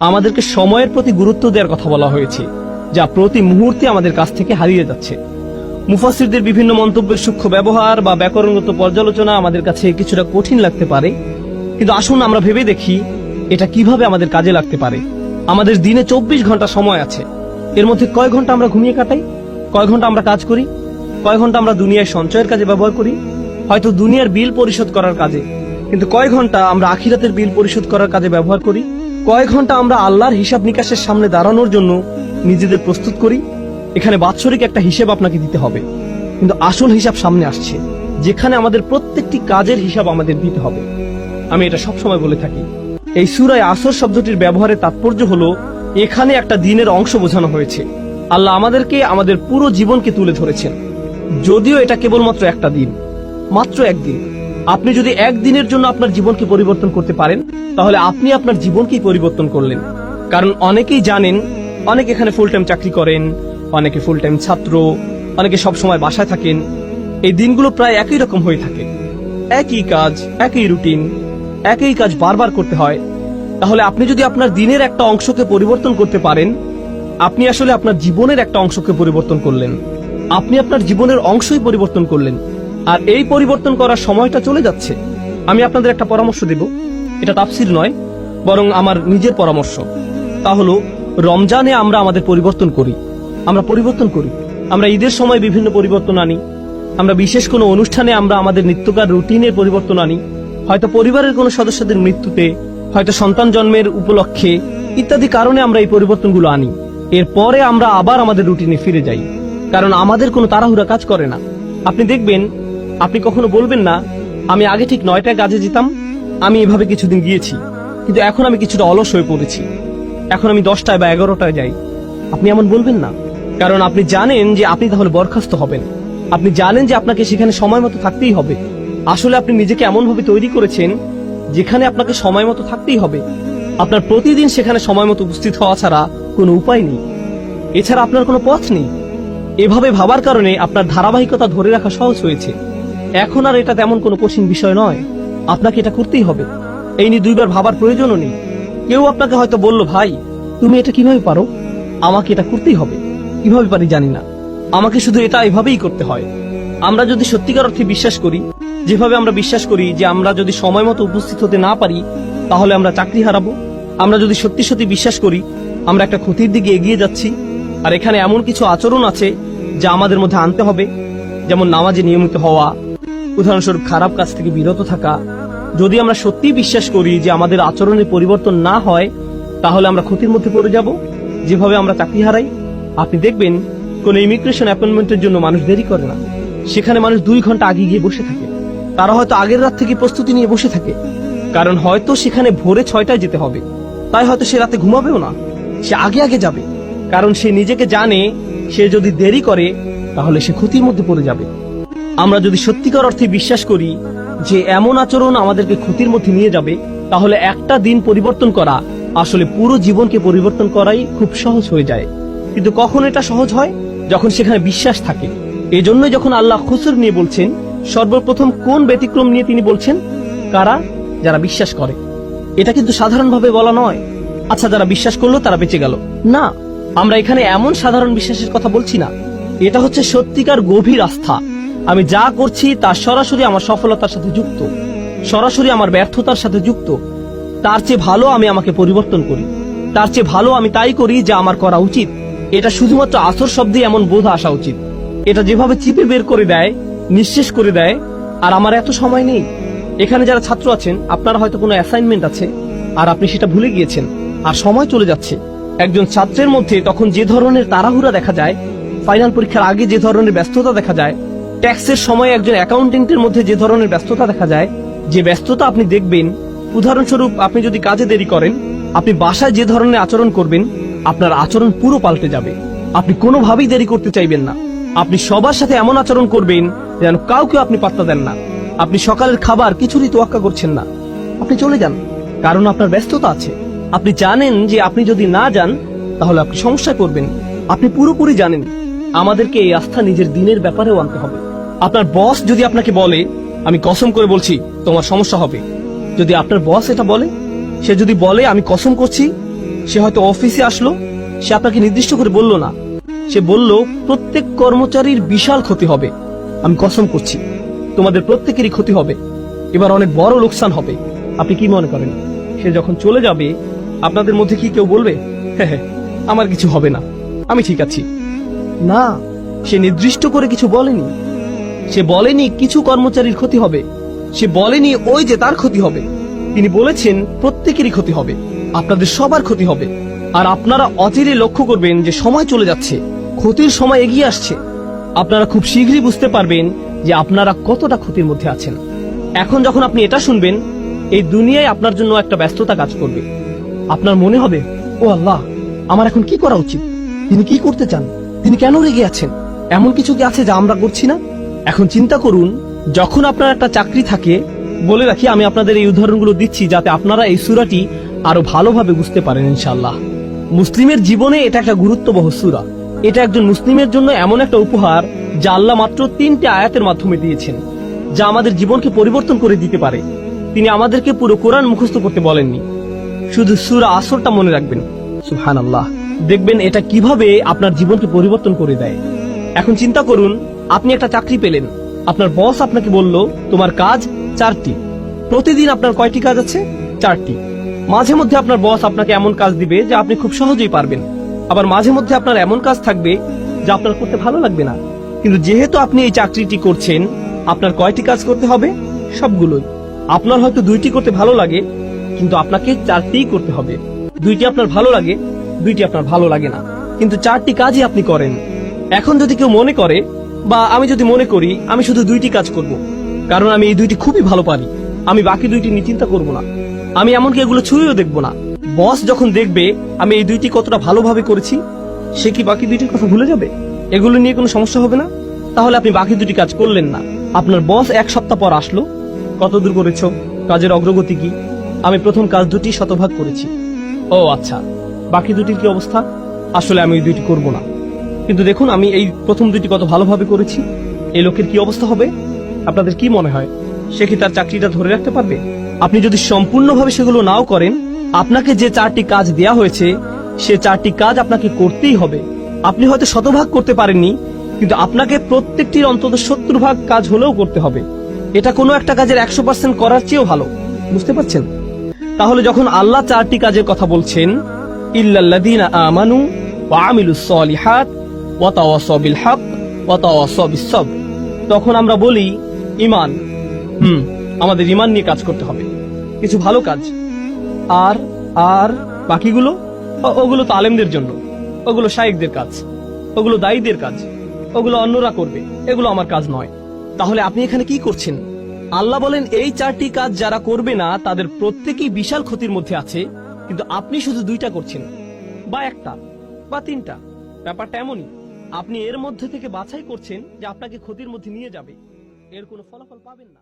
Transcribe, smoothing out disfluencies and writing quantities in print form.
আমাদেরকে সময়ের প্রতি গুরুত্ব দেওয়ার কথা বলা হয়েছে, যা প্রতি মুহূর্তে আমাদের কাছ থেকে হারিয়ে যাচ্ছে। মুফাসসিরদের বিভিন্ন মন্তব্যের সূক্ষ্ম ব্যবহার বা ব্যাকরণগত পর্যালোচনা আমাদের কাছে কিছুটা কঠিন লাগতে পারে, কিন্তু আসুন আমরা ভেবে দেখি এটা কিভাবে আমাদের কাজে লাগতে পারে। আমাদের দিনে 24 ঘন্টা সময় আছে। এর মধ্যে কয় ঘন্টা আমরা ঘুমিয়ে কাটাই, কয় ঘন্টা আমরা কাজ করি, কয় ঘন্টা আমরা দুনিয়ায় সঞ্চয়ের কাজে ব্যবহার করি, হয়তো দুনিয়ার বিল পরিশোধ করার কাজে, কিন্তু কয় ঘন্টা আমরা আখিরাতের বিল পরিশোধ করার কাজে ব্যবহার করি, কয় ঘন্টা আমরা আল্লাহর হিসাব নিকাশের সামনে দাঁড়ানোর জন্য নিজেদের প্রস্তুত করি। এখানে বাৎসরিক একটা হিসেব আপনাকে দিতে হবে, কিন্তু আসল হিসাব সামনে আসছে, যেখানে আমাদের প্রত্যেকটি কাজের হিসাব আমাদের দিতে হবে। আমি এটা সবসময় বলে থাকি, এই সূরা আসর শব্দটির ব্যবহারের তাৎপর্য হলো এখানে একটা দিনের অংশ বোঝানো হয়েছে। আল্লাহ আমাদেরকে আমাদের পুরো জীবনকে তুলে ধরেছেন, যদিও এটা কেবলমাত্র একটা দিন, মাত্র একদিন। আপনি যদি একদিনের জন্য আপনার জীবনকে পরিবর্তন করতে পারেন, তাহলে আপনি আপনার জীবনকেই পরিবর্তন করলেন। কারণ অনেকেই জানেন, অনেকে এখানে ফুল টাইম চাকরি করেন, অনেকে ফুল টাইম ছাত্র, অনেকে সবসময় বাসায় থাকেন। এই দিনগুলো প্রায় একই রকম হয়ে থাকে, একই কাজ, একই রুটিন, একই কাজ বারবার করতে হয়। তাহলে আপনি যদি আপনার দিনের একটা অংশকে পরিবর্তন করতে পারেন, আপনি আসলে আপনার জীবনের একটা অংশকে পরিবর্তন করলেন। আপনি আপনার জীবনের অংশই পরিবর্তন করলেন, আর এই পরিবর্তন করার সময়টা চলে যাচ্ছে। আমি আপনাদের একটা পরামর্শ দেব, এটা তাফসীর নয়, বরং আমার নিজের পরামর্শ। তা হলো, রমজানে আমরা আমাদের পরিবর্তন করি, আমরা ঈদের সময় বিভিন্ন পরিবর্তন আনি, আমরা বিশেষ কোনো অনুষ্ঠানে আমরা আমাদের নিত্যকার রুটিনের পরিবর্তন আনি, হয়তো পরিবারের কোনো সদস্যদের মৃত্যুতে, হয়তো সন্তান জন্মের উপলক্ষে, ইত্যাদি কারণে আমরা এই পরিবর্তনগুলো আনি। এরপরে আমরা আবার আমাদের রুটিনে ফিরে যাই, কারণ আমাদের কোনো তাড়াহুড়া কাজ করে না। আপনি দেখবেন, আপনি কখনো বলবেন না, আমি আগে ঠিক 9টায় কাজে যেতাম, আমি এভাবে কিছুদিন গিয়েছি, কিন্তু এখন আমি কিছুটা অলস হয়ে পড়েছি, এখন আমি 10টায় বা 11টায় যাই। আপনি এমন বলবেন না, কারণ আপনি জানেন যে আপনি তাহলে বরখাস্ত হবেন। আপনি জানেন যে আপনাকে সেখানে সময় মতো থাকতেই হবে। আসলে আপনি নিজেকে এমন ভাবে তৈরি করেছেন যেখানে আপনাকে সময় মতো থাকতেই হবে। আপনার প্রতিদিন সেখানে সময় মতো উপস্থিত হওয়া ছাড়া কোনো উপায় নেই, এছাড়া আপনার কোনো পথ নেই। এভাবে ভাবার কারণে আপনার ধারাবাহিকতা ধরে রাখা সহজ হয়েছে। এখন আর এটা তেমন কোনো কঠিন বিষয় নয়, আপনাকে এটা করতেই হবে। এই নিয়ে দুইবার ভাবার প্রয়োজনও নেই। কেউ আপনাকে হয়তো বলল, ভাই তুমি এটা কিভাবে পারো? আমাকে এটা করতেই হবে। কিভাবে পারি জানি না, আমাকে শুধু এটা এভাবেই করতে হয়। আমরা যদি সত্যিকার অর্থে বিশ্বাস করি, যেভাবে আমরা বিশ্বাস করি যে আমরা যদি সময় মতো উপস্থিত হতে না পারি তাহলে আমরা চাকরি হারাবো, আমরা যদি সত্যি সত্যি বিশ্বাস করি আমরা একটা ক্ষতির দিকে এগিয়ে যাচ্ছি, আর এখানে এমন কিছু আচরণ আছে যা আমাদের মধ্যে আনতে হবে, যেমন নামাজে নিয়মিত হওয়া, উদাহরণস্বরূপ খারাপ কাজ থেকে বিরত থাকা। যদি আমরা সত্যি বিশ্বাস করি যে আমাদের আচরণের পরিবর্তন না হয়, তাহলে আমরা ক্ষতির মধ্যে পড়ে যাব, যেভাবে আমরা চাকরি হারাই। আপনি দেখবেন, কোন ইমিগ্রেশন অ্যাপয়েন্টমেন্টের জন্য মানুষ দেরি করে না, সেখানে মানুষ 2 ঘন্টা আগে গিয়ে বসে থাকে। তারা হয়তো আগের রাত থেকে প্রস্তুতি নিয়ে বসে থাকে, কারণ হয়তো সেখানে ভোরে 6টায় যেতে হবে, তাই হয়তো সে রাতে ঘুমাবেও না, সে আগে আগে যাবে, কারণ সে নিজেকে জানে সে যদি দেরি করে তাহলে সে ক্ষতির মধ্যে পড়ে যাবে। আমরা যদি সত্যিকার অর্থে বিশ্বাস করি যে এমন আচরণ আমাদেরকে ক্ষতির মধ্যে নিয়ে যাবে, তাহলে একটা দিন পরিবর্তন করা আসলে পুরো জীবনকে পরিবর্তন করাই খুব সহজ হয়ে যায়। কিন্তু কখন এটা সহজ হয়? যখন সেখানে বিশ্বাস থাকে। এজন্যই যখন আল্লাহ খুসর নিয়ে বলছেন, সর্বপ্রথম কোন ব্যতিক্রম নিয়ে তিনি বলছেন? কারা? যারা বিশ্বাস করে। এটা কিন্তু সাধারণভাবে বলা নয়, আচ্ছা যারা বিশ্বাস করলো তারা বেঁচে গেল, না। আমরা এখানে এমন সাধারণ বিশ্বাসের কথা বলছি না, এটা হচ্ছে সত্যিকার গভীর আস্থা। আমি যা করছি তা সরাসরি আমার সফলতার সাথে যুক্ত, সরাসরি আমার ব্যর্থতার সাথে যুক্ত। তার চেয়ে ভালো আমি আমাকে পরিবর্তন করি, তার চেয়ে ভালো আমি তাই করি যা আমার করা উচিত। এটা শুধুমাত্র আসর শব্দে এমন বোধ আসা উচিত। এটা যেভাবে চিপে বের করে দেয়, নিঃশেষ করে দেয়, আর আমার এত সময় নেই। এখানে যারা ছাত্র আছেন, আপনারা হয়তো কোনো অ্যাসাইনমেন্ট আছে আর আপনি সেটা ভুলে গিয়েছেন, আর সময় চলে যাচ্ছে। একজন ছাত্রের মধ্যে তখন যে ধরনের তাড়াহুড়া দেখা যায়, ফাইনাল পরীক্ষার আগে যে ধরনের ব্যস্ততা দেখা যায়, ট্যাক্সের সময় একজন অ্যাকাউন্টেন্টের মধ্যে যে ধরনের ব্যস্ততা দেখা যায়, যে ব্যস্ততা আপনি দেখবেন, উদাহরণস্বরূপ আপনি যদি কাজে দেরি করেন, আপনি বাসায় যে ধরনের আচরণ করবেন, আপনার আচরণ পুরো পাল্টে যাবে। আপনি কোনোভাবেই দেরি করতে চাইবেন না, আপনি সবার সাথে এমন আচরণ করবেন যেন কাউকে আপনি পাত্তা দেন না। আপনি সকালের খাবার কিছুরই তোয়াক্কা করছেন না, আপনি চলে যান, কারণ আপনার ব্যস্ততা আছে। আপনি জানেন যে আপনি যদি না যান তাহলে আপনি সমস্যায় পড়বেন। আপনি পুরোপুরি জানেন। আমাদেরকে এই আস্থা নিজের দিনের ব্যাপারেও আনতে হবে। আপনার বস যদি আপনাকে বলে, আমি কসম করে বলছি তোমার সমস্যা হবে, যদি আপনার বস এটা বলে, সে যদি বলে আমি কসম করছি সে হয়তো অফিসে আসলো, সে আপনাকে নির্দিষ্ট করে বলল না, সে বলল প্রত্যেক কর্মচারীর বিশাল ক্ষতি হবে, আমি কসম করছি তোমাদের প্রত্যেকেরই ক্ষতি হবে, এবার অনেক বড় লোকসান হবে। আপনি কি মনে করেন সে যখন চলে যাবে আপনাদের মধ্যে কি কেউ বলবে হ্যাঁ হ্যাঁ আমার কিছু হবে না, আমি ঠিক আছি? না, সে নির্দিষ্ট করে কিছু বলেনি। সে বলেনি কিছু কর্মচারীর ক্ষতি হবে, সে বলেনি ওই যে তার ক্ষতি হবে। তিনি বলেছেন প্রত্যেকেরই ক্ষতি হবে, আপনাদের সবার ক্ষতি হবে। আর আপনারা অচিরে লক্ষ্য করবেন যে সময় চলে যাচ্ছে, ক্ষতির সময় এগিয়ে আসছে। আপনারা খুব শীঘ্রই বুঝতে পারবেন যে আপনারা কতটা ক্ষতির মধ্যে আছেন। এখন যখন আপনি এটা শুনবেন, এই দুনিয়ায় আপনার জন্য একটা ব্যস্ততা কাজ করবে। আপনার মনে হবে, ও আল্লাহ, আমার এখন কি করা উচিত? তিনি কি করতে চান? তিনি কেন রেগে আছেন? এমন কিছু কি আছে যা আমরা করছি না? এখন চিন্তা করুন, যখন আপনার একটা চাকরি থাকে, বলে রাখি আমি আপনাদের এই উদাহরণগুলো দিচ্ছি যাতে আপনারা এই সূরাটি আরো ভালোভাবে বুঝতে পারেন ইনশাআল্লাহ। মুসলিমের জীবনে এটা একটা গুরুত্ববহ সূরা। এটা একজন মুসলিমের জন্য এমন একটা উপহার যা আল্লাহ মাত্র 3টে আয়াতের মাধ্যমে দিয়েছেন, যা আমাদের জীবনকে পরিবর্তন করে দিতে পারে। তিনি আমাদেরকে পুরো কোরআন মুখস্থ করতে বলেননি, শুধু সূরা আসরটা মনে রাখবেন। সুবহানাল্লাহ, দেখবেন এটা কিভাবে আপনার জীবনকে পরিবর্তন করে দেয়। এখন চিন্তা করুন, আপনি একটা চাকরি পেলেন, আপনার বস আপনাকে বলল তোমার কাজ 4টি। প্রতিদিন আপনার কয়টি কাজ আছে? 4টি। মাঝে মধ্যে আপনার বস আপনাকে এমন কাজ দিবে যা আপনি খুব সহজেই পারবেন, আবার মাঝে মধ্যে আপনার এমন কাজ থাকবে যা আপনার করতে ভালো লাগবে না। কিন্তু যেহেতু আপনি এই চাকরিটি করছেন, আপনার কয়টি কাজ করতে হবে? সবগুলোই। আপনার হয়তো 2টি করতে ভালো লাগে, কিন্তু আপনাকে 4টিই করতে হবে। 2টি আপনার ভালো লাগে, 2টি আপনার ভালো লাগে না, কিন্তু 4টি কাজই আপনি করেন। এখন যদি কেউ মনে করে, বা আমি যদি মনে করি আমি শুধু 2টি কাজ করব, কারণ আমি এই 2টি খুবই ভালো পারি, আমি বাকি 2টি নিয়ে চিন্তা করব না, আমি এমনকি এগুলো ছুঁয়েও দেখব না। বস যখন দেখবে আমি এই 2টি কতটা ভালোভাবে করেছি, সে কি বাকি 2টির কথা ভুলে যাবে? এগুলো নিয়ে কোনো সমস্যা হবে না? তাহলে আপনি বাকি 2টি কাজ করলেন না। আপনার বস 1 সপ্তাহ পর আসলো, কত দূর করেছো? কাজের অগ্রগতি কি? আমি প্রথম কাজ 2টি শতভাগ করেছি। ও আচ্ছা, বাকি 2টির কি অবস্থা? আসলে আমি ওই 2টি করব না, কিন্তু দেখুন আমি এই প্রথম 2টি কত ভালোভাবে করেছি। এই লোকের কি অবস্থা হবে? আপনাদের কি মনে হয়, সে কি তার চাকরিটা ধরে রাখতে পারবে? আপনি যদি সম্পূর্ণভাবে সেগুলো নাও করেন, আপনাকে যে 4টি কাজ দেয়া হয়েছে সে 4টি কাজ আপনাকে করতেই হবে। আপনি হয়তো শতভাগ করতে পারেননি, কিন্তু আপনাকে প্রত্যেকটির অন্তত 70 ভাগ কাজ হলেও করতে হবে। এটা কোনো একটা কাজের 100% করার চেয়েও ভালো। বুঝতে পারছেন? তাহলে যখন আল্লাহ 4টি কাজের কথা বলছেন, ইল্লাল্লাযীনা আমানু ওয়া আমিলুস সলিহাত ওয়া তাওয়াসাউ বিল হক ওয়া তাওয়াসাউ বিস সবর, তখন আমরা বলি ঈমান। আমাদের ঈমান নিয়ে কাজ করতে হবে, কিছু ভালো কাজ। আর আর বাকিগুলো, ওগুলো তো আলেমদের জন্য, ওগুলো শায়েখদের কাজ, ওগুলো দায়ীদের কাজ, ওগুলো অন্যরা করবে, এগুলো আমার কাজ নয়। তাহলে আপনি এখানে কি করছেন? আল্লাহ বলেন এই 4টি কাজ যারা করবে না তাদের প্রত্যেকেই বিশাল ক্ষতির মধ্যে আছে, কিন্তু আপনি শুধু 2টা করছেন, বা 1টা বা 3টা। ব্যাপারটা এমনই, আপনি এর মধ্যে থেকে বাছাই করছেন যে আপনাকে ক্ষতির মধ্যে নিয়ে যাবে, এর কোনো ফলাফল পাবেন না।